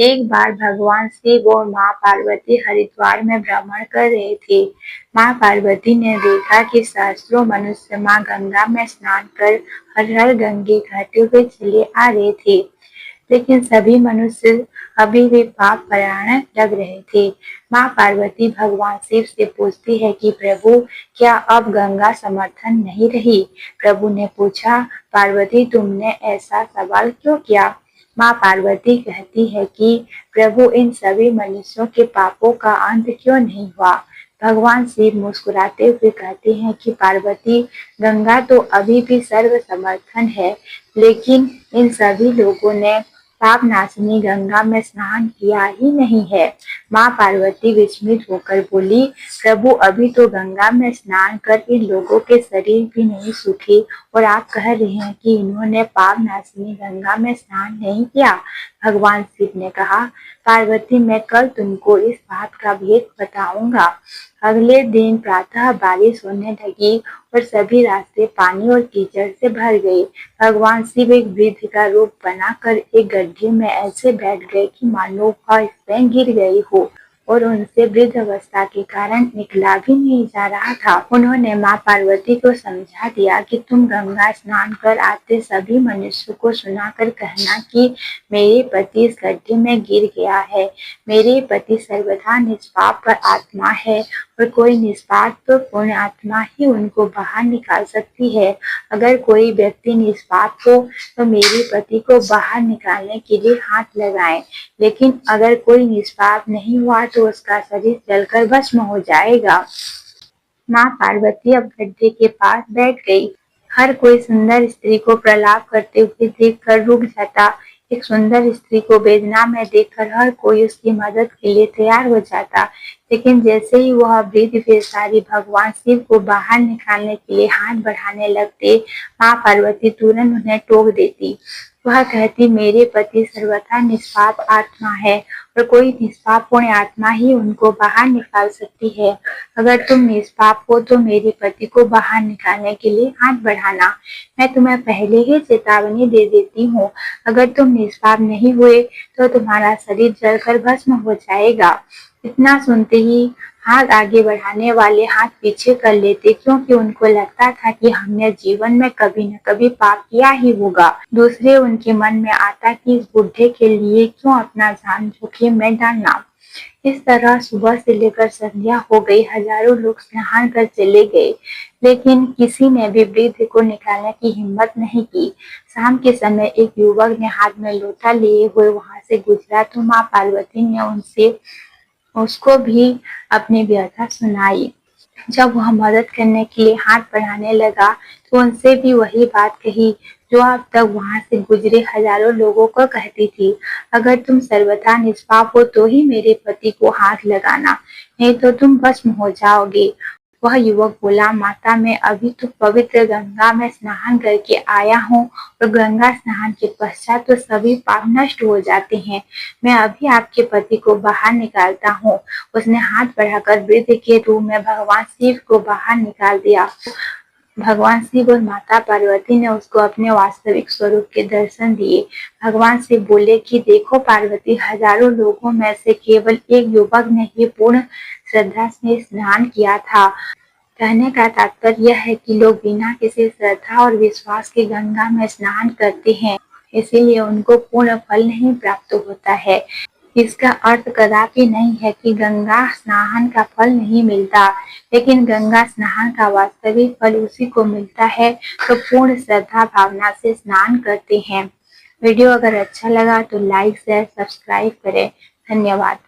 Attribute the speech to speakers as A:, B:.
A: एक बार भगवान शिव और माँ पार्वती हरिद्वार में भ्रमण कर रहे थे। माँ पार्वती ने देखा कि सहस्त्रों मनुष्य माँ गंगा में स्नान कर हर हर गंगे कहते हुए चले आ रहे थे, लेकिन सभी मनुष्य अभी भी पाप परायण लग रहे थे। माँ पार्वती भगवान शिव से पूछती है कि प्रभु, क्या अब गंगा समर्थन नहीं रही? प्रभु ने पूछा, पार्वती, तुमने ऐसा सवाल क्यों किया? माँ पार्वती कहती है कि प्रभु, इन सभी मनुष्यों के पापों का अंत क्यों नहीं हुआ? भगवान शिव मुस्कुराते हुए कहते हैं कि पार्वती, गंगा तो अभी भी सर्व समर्थन है, लेकिन इन सभी लोगों ने पाप नाशनी गंगा में स्नान किया ही नहीं है। माँ पार्वती विस्मित होकर बोली, प्रभु, अभी तो गंगा में स्नान कर इन लोगों के शरीर भी नहीं सूखे और आप कह रहे हैं कि इन्होंने पाप नाशनी गंगा में स्नान नहीं किया। भगवान शिव ने कहा, पार्वती, मैं कल तुमको इस बात का भेद बताऊंगा। अगले दिन प्रातः बारिश होने लगी और सभी रास्ते पानी और कीचड़ से भर गए। भगवान शिव एक वृद्ध का रूप बनाकर एक गड्ढे में ऐसे बैठ गए कि मानो वह स्वयं गिर गई हो और उनसे वृद्ध अवस्था के कारण निकला भी नहीं जा रहा था। उन्होंने माँ पार्वती को समझा दिया कि तुम गंगा स्नान कर आते सभी मनुष्यों को सुनाकर कहना कि मेरे पति इस गड्ढे में गिर गया है। मेरे पति सर्वथा निष्पाप आत्मा है और कोई निष्पाप तो पुण्य आत्मा ही उनको बाहर निकाल सकती है। अगर कोई व्यक्ति निष्पाप हो तो मेरे पति को बाहर निकालने के लिए हाथ लगाएं, लेकिन अगर कोई निष्पाप नहीं हुआ तो उसका शरीर जलकर भस्म हो जाएगा। माँ पार्वती अब गड्ढे के पास बैठ गई। हर कोई सुंदर स्त्री को प्रलाप करते हुए देखकर रुक जाता। एक सुंदर स्त्री को वेदना में देखकर हर कोई उसकी मदद के लिए तैयार हो जाता, लेकिन जैसे ही वह वृद्ध वेशधारी भगवान शिव को बाहर निकालने के लिए हाथ बढ़ाने लगते, माँ पार्वती तुरंत उन्हें टोक देती। वह कहती, मेरे पति सर्वथा निष्पाप आत्मा है और कोई निष्पाप पुण्य आत्मा ही उनको बाहर निकाल सकती है। अगर तुम निष्पाप हो तो मेरे पति को बाहर निकालने के लिए हाथ बढ़ाना। मैं तुम्हें पहले ही चेतावनी दे देती हूँ, अगर तुम निष्पाप नहीं हुए तो तुम्हारा शरीर जलकर भस्म हो जाएगा। इतना सुनते ही हाथ आगे बढ़ाने वाले हाथ पीछे कर लेते, क्योंकि उनको लगता था कि हमने जीवन में कभी न कभी पाप किया ही होगा। दूसरे उनके मन में आता कि इस बुढ़े के लिए क्यों अपना जान जोखिम में डालना। इस तरह सुबह से लेकर संध्या हो गई। हजारों लोग स्नान कर चले गए, लेकिन किसी ने भी वृद्ध को निकालने की हिम्मत नहीं की। शाम के समय एक युवक ने हाथ में लोटा लिए हुए वहां से गुजरा तो माँ पार्वती ने उसको भी अपनी व्यथा सुनाई। जब वह मदद करने के लिए हाथ बढ़ाने लगा तो उनसे भी वही बात कही जो अब तक वहां से गुजरे हजारों लोगों को कहती थी, अगर तुम सर्वथा निष्पाप हो तो ही मेरे पति को हाथ लगाना, नहीं तो तुम भस्म हो जाओगे। वह युवक बोला, माता, मैं अभी तो पवित्र गंगा में स्नान करके आया हूँ और गंगा स्नान के पश्चात तो सभी पाप नष्ट हो जाते हैं। मैं अभी आपके पति को बाहर निकालता हूँ। उसने हाथ बढ़ाकर वृद्ध के रूप में भगवान शिव को बाहर निकाल दिया। भगवान शिव और माता पार्वती ने उसको अपने वास्तविक स्वरूप के दर्शन दिए। भगवान शिव बोले कि देखो पार्वती, हजारों लोगों में से केवल एक युवक ने ही पूर्ण श्रद्धा से स्नान किया था। कहने का तात्पर्य यह है कि लोग बिना किसी श्रद्धा और विश्वास के गंगा में स्नान करते हैं, इसीलिए उनको पूर्ण फल नहीं प्राप्त होता है। इसका अर्थ कदापि नहीं है कि गंगा स्नान का फल नहीं मिलता, लेकिन गंगा स्नान का वास्तविक फल उसी को मिलता है तो पूर्ण श्रद्धा भावना से स्नान करते हैं। वीडियो अगर अच्छा लगा तो लाइक शेयर सब्सक्राइब करें। धन्यवाद।